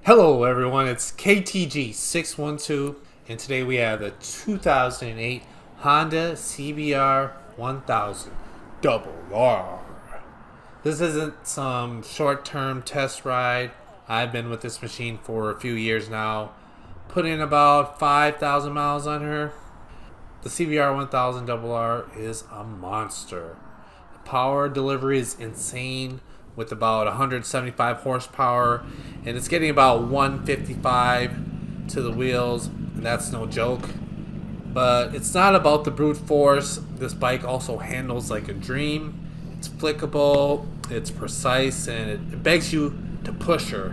Hello everyone, it's KTG612 and today we have the 2008 Honda CBR1000RR. This isn't some short-term test ride. I've been with this machine for a few years now. Put in about 5,000 miles on her. The CBR1000RR is a monster. The power delivery is insane, with about 175 horsepower, and it's getting about 155 to the wheels, and that's no joke. But it's not about the brute force. This bike also handles like a dream. It's flickable, it's precise, and it begs you to push her.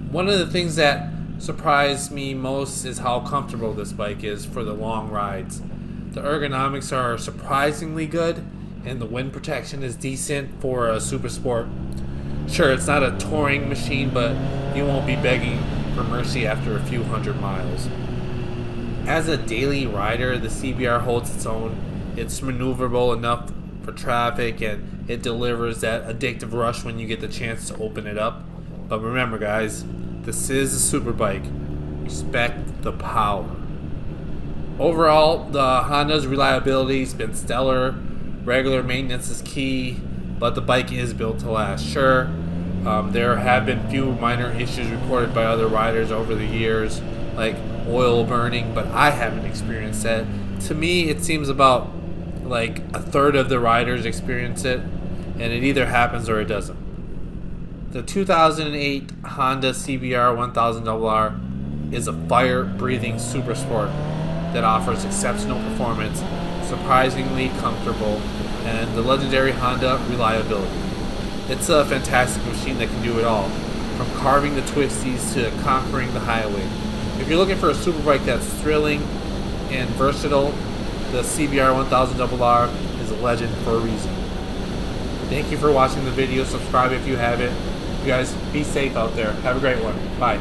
One of the things that surprised me most is how comfortable this bike is for the long rides. The ergonomics are surprisingly good, and the wind protection is decent for a super sport. Sure, it's not a touring machine, but you won't be begging for mercy after a few hundred miles. As a daily rider, the CBR holds its own. It's maneuverable enough for traffic, and it delivers that addictive rush when you get the chance to open it up. But remember guys, this is a super bike. Respect the power. Overall, the Honda's reliability has been stellar. Regular maintenance is key, but the bike is built to last. Sure, there have been few minor issues reported by other riders over the years, like oil burning, but I haven't experienced that. To me, it seems about like a third of the riders experience it, and it either happens or it doesn't. The 2008 Honda CBR1000RR is a fire-breathing super sport that offers exceptional performance, surprisingly comfortable, and the legendary Honda reliability. It's a fantastic machine that can do it all, from carving the twisties to conquering the highway. If you're looking for a super bike that's thrilling and versatile, the CBR1000RR is a legend for a reason. Thank you for watching the video. Subscribe if you haven't. You guys be safe out there. Have a great one. Bye.